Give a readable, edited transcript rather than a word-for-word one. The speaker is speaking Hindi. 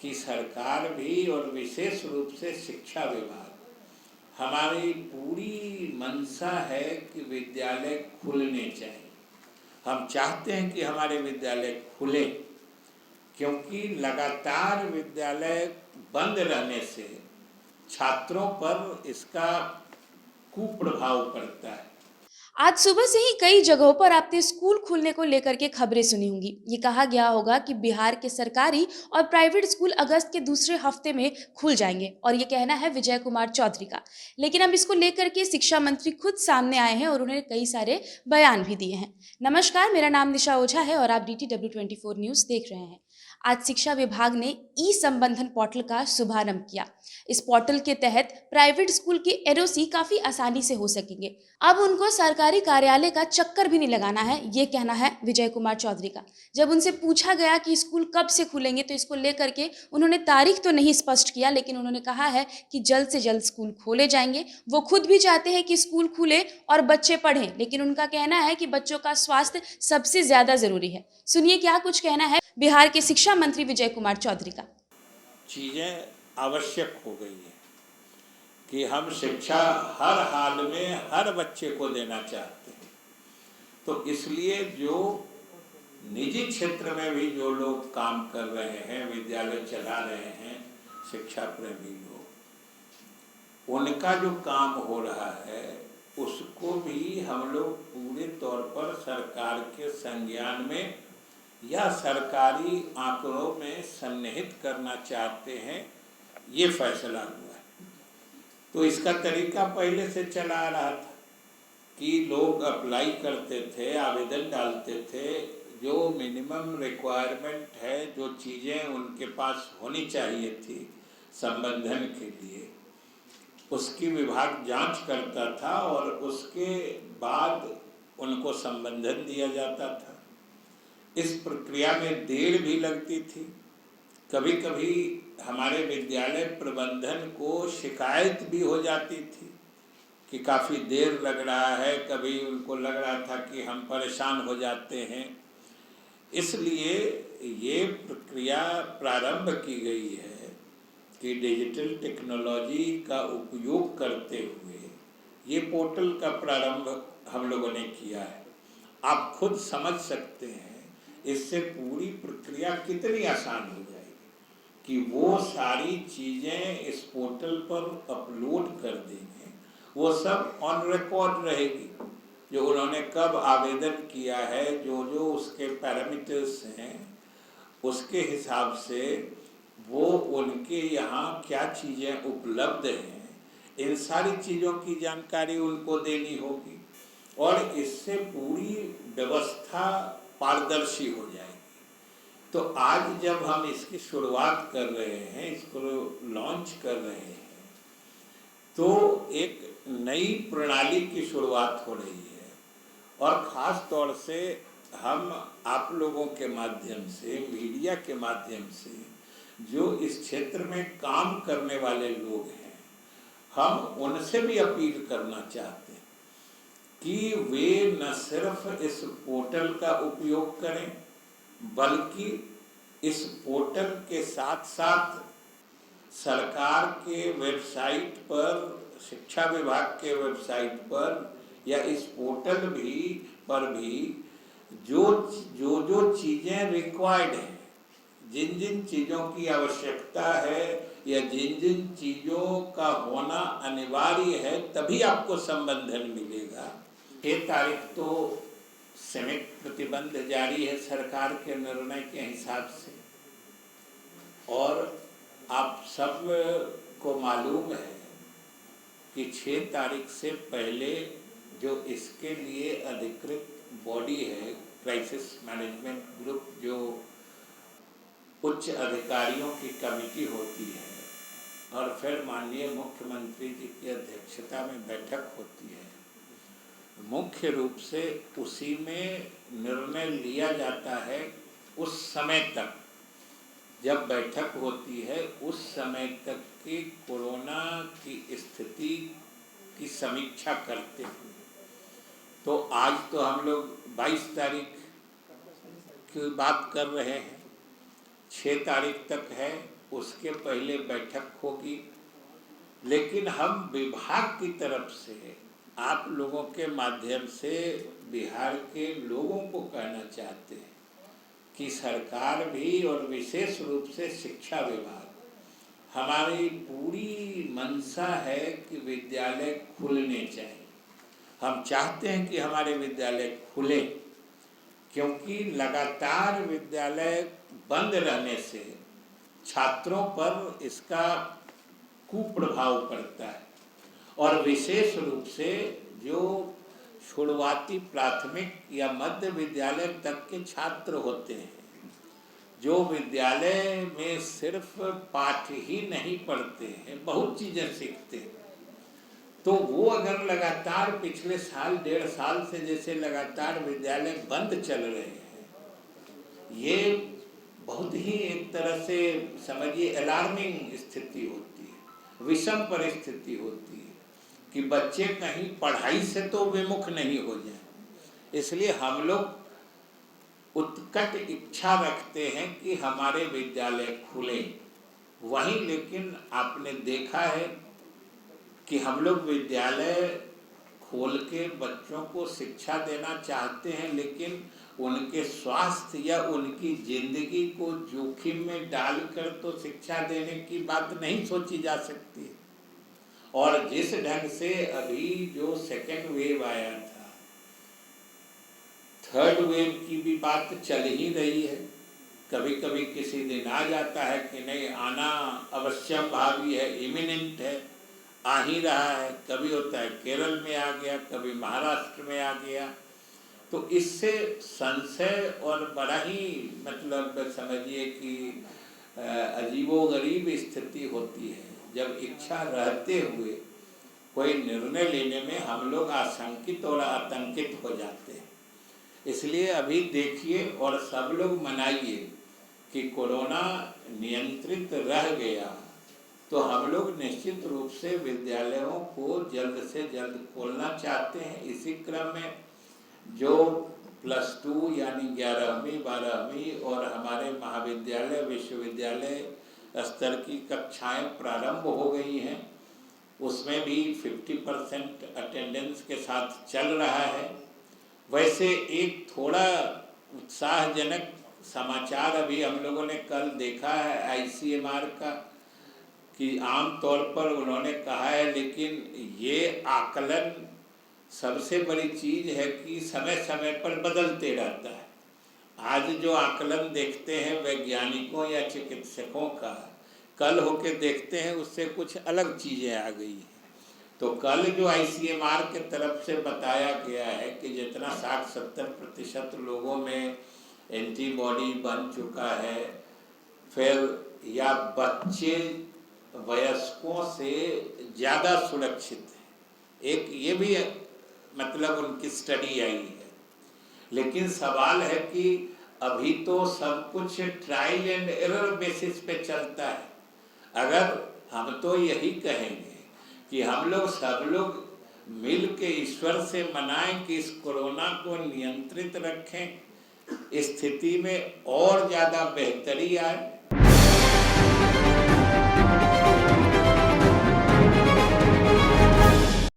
कि सरकार भी और विशेष रूप से शिक्षा विभाग, हमारी पूरी मंशा है कि विद्यालय खुलने चाहिए। हम चाहते हैं कि हमारे विद्यालय खुले, क्योंकि लगातार विद्यालय बंद रहने से छात्रों पर इसका कुप्रभाव पड़ता है। आज सुबह से ही कई जगहों पर आपने स्कूल खुलने को लेकर के खबरें सुनी होंगी। ये कहा गया होगा कि बिहार के सरकारी और प्राइवेट स्कूल अगस्त के दूसरे हफ्ते में खुल जाएंगे और ये कहना है विजय कुमार चौधरी का। लेकिन अब इसको लेकर के शिक्षा मंत्री खुद सामने आए हैं और उन्होंने कई सारे बयान भी दिए हैं। नमस्कार, मेरा नाम निशा ओझा है और आप DTW24 न्यूज़ देख रहे हैं। आज शिक्षा विभाग ने ई संबंधन पोर्टल का शुभारंभ किया। इस पोर्टल के तहत प्राइवेट स्कूल की एनओसी काफी आसानी से हो सकेंगे। अब उनको सरकारी कार्यालय का चक्कर भी नहीं लगाना है, ये कहना है विजय कुमार चौधरी का। जब उनसे पूछा गया कि स्कूल कब से खुलेंगे तो इसको लेकर के उन्होंने तारीख तो नहीं स्पष्ट किया, लेकिन उन्होंने कहा है कि जल्द से जल्द स्कूल खोले जाएंगे। वो खुद भी चाहते हैं कि स्कूल खुले और बच्चे पढ़ें, लेकिन उनका कहना है कि बच्चों का स्वास्थ्य सबसे ज्यादा जरूरी है। सुनिए क्या कुछ कहना है बिहार के शिक्षा मंत्री विजय कुमार चौधरी का। चीज़ें आवश्यक हो गई है कि हम शिक्षा हर हाल में हर बच्चे को देना चाहते हैं। तो इसलिए जो निजी क्षेत्र में भी जो लोग काम कर रहे हैं, विद्यालय चला रहे हैं, शिक्षा प्रेमी लोग, उनका जो काम हो रहा है उसको भी हम लोग पूरे तौर पर सरकार के संज्ञान में या सरकारी आंकड़ों में सन्निहित करना चाहते हैं, ये फैसला हुआ है। तो इसका तरीका पहले से चला आ रहा था कि लोग अप्लाई करते थे, आवेदन डालते थे, जो मिनिमम रिक्वायरमेंट है, जो चीज़ें उनके पास होनी चाहिए थी संबंधन के लिए, उसकी विभाग जांच करता था और उसके बाद उनको संबंधन दिया जाता था। इस प्रक्रिया में देर भी लगती थी। कभी कभी हमारे विद्यालय प्रबंधन को शिकायत भी हो जाती थी कि काफ़ी देर लग रहा है, कभी उनको लग रहा था कि हम परेशान हो जाते हैं। इसलिए ये प्रक्रिया प्रारंभ की गई है कि डिजिटल टेक्नोलॉजी का उपयोग करते हुए ये पोर्टल का प्रारंभ हम लोगों ने किया है। आप खुद समझ सकते हैं इससे पूरी प्रक्रिया कितनी आसान हो जाएगी कि वो सारी चीज़ें इस पोर्टल पर अपलोड कर देंगे, वो सब ऑन रिकॉर्ड रहेगी। जो उन्होंने कब आवेदन किया है, जो जो उसके पैरामीटर्स हैं, उसके हिसाब से वो उनके यहाँ क्या चीज़ें उपलब्ध हैं, इन सारी चीज़ों की जानकारी उनको देनी होगी और इससे पूरी व्यवस्था पारदर्शी हो जाएगी। तो आज जब हम इसकी शुरुआत कर रहे हैं, इसको लॉन्च कर रहे हैं, तो एक नई प्रणाली की शुरुआत हो रही है और ख़ास तौर से हम आप लोगों के माध्यम से, मीडिया के माध्यम से, जो इस क्षेत्र में काम करने वाले लोग हैं, हम उनसे भी अपील करना चाहते हैं कि वे न सिर्फ इस पोर्टल का उपयोग करें, बल्कि इस पोर्टल के साथ साथ सरकार के वेबसाइट पर, शिक्षा विभाग के वेबसाइट पर या इस पोर्टल पर भी जो चीज़ें रिक्वायर्ड हैं, जिन जिन चीज़ों की आवश्यकता है या जिन जिन चीज़ों का होना अनिवार्य है, तभी आपको संबंधन मिलेगा। 6 तारीख तो सीमित प्रतिबंध जारी है सरकार के निर्णय के हिसाब से, और आप सब को मालूम है कि 6 तारीख से पहले जो इसके लिए अधिकृत बॉडी है, क्राइसिस मैनेजमेंट ग्रुप, जो उच्च अधिकारियों की कमेटी होती है और फिर माननीय मुख्यमंत्री जी की अध्यक्षता में बैठक होती है, मुख्य रूप से उसी में निर्णय लिया जाता है। उस समय तक जब बैठक होती है, उस समय तक की कोरोना की स्थिति की समीक्षा करते हुए, तो आज तो हम लोग 22 तारीख की बात कर रहे हैं, 6 तारीख तक है, उसके पहले बैठक होगी। लेकिन हम विभाग की तरफ से आप लोगों के माध्यम से बिहार के लोगों को कहना चाहते हैं कि सरकार भी और विशेष रूप से शिक्षा विभाग, हमारी पूरी मंशा है कि विद्यालय खुलने चाहिए। हम चाहते हैं कि हमारे विद्यालय खुले, क्योंकि लगातार विद्यालय बंद रहने से छात्रों पर इसका कुप्रभाव पड़ता है। और विशेष रूप से जो शुरुआती प्राथमिक या मध्य विद्यालय तक के छात्र होते हैं, जो विद्यालय में सिर्फ पाठ ही नहीं पढ़ते हैं, बहुत चीज़ें सीखते हैं, तो वो अगर लगातार पिछले साल 1.5 साल से जैसे लगातार विद्यालय बंद चल रहे हैं, ये बहुत ही एक तरह से समझिए अलार्मिंग स्थिति होती है, विषम परिस्थिति होती है कि बच्चे कहीं पढ़ाई से तो विमुख नहीं हो जाए। इसलिए हम लोग उत्कट इच्छा रखते हैं कि हमारे विद्यालय खुले। वहीं लेकिन आपने देखा है कि हम लोग विद्यालय खोल के बच्चों को शिक्षा देना चाहते हैं, लेकिन उनके स्वास्थ्य या उनकी जिंदगी को जोखिम में डालकर तो शिक्षा देने की बात नहीं सोची जा सकती। और जिस ढंग से अभी जो सेकेंड वेव आया था, थर्ड वेव की भी बात चल ही रही है। कभी कभी किसी दिन आ जाता है कि नहीं, आना अवश्यम भावी है, इमिनेंट है, आ ही रहा है। कभी होता है केरल में आ गया, कभी महाराष्ट्र में आ गया। तो इससे संशय और बड़ा ही मतलब समझिए कि अजीबोगरीब स्थिति होती है जब इच्छा रहते हुए कोई निर्णय लेने में हम लोग आशंकित और आतंकित हो जाते हैं। इसलिए अभी देखिए और सब लोग मनाइए कि कोरोना नियंत्रित रह गया तो हम लोग निश्चित रूप से विद्यालयों को जल्द से जल्द खोलना चाहते हैं। इसी क्रम में जो +2 यानी 11वीं 12वीं और हमारे महाविद्यालय विश्वविद्यालय स्तर की कक्षाएं प्रारंभ हो गई हैं, उसमें भी 50% अटेंडेंस के साथ चल रहा है। वैसे एक थोड़ा उत्साहजनक समाचार अभी हम लोगों ने कल देखा है ICMR का, कि आम तौर पर उन्होंने कहा है, लेकिन ये आकलन सबसे बड़ी चीज़ है कि समय समय पर बदलते रहता है। आज जो आकलन देखते हैं वैज्ञानिकों या चिकित्सकों का, कल होके देखते हैं उससे कुछ अलग चीज़ें आ गई हैं। तो कल जो ICMR के तरफ से बताया गया है कि जितना 60-70% लोगों में एंटीबॉडी बन चुका है, फिर या बच्चे वयस्कों से ज़्यादा सुरक्षित है, एक ये भी मतलब उनकी स्टडी आई है। लेकिन सवाल है कि अभी तो सब कुछ ट्रायल एंड एरर बेसिस पे चलता है। अगर हम तो यही कहेंगे कि हम लोग सब लोग मिल के ईश्वर से मनाएं कि इस कोरोना को नियंत्रित रखें, स्थिति में और ज़्यादा बेहतरी आए,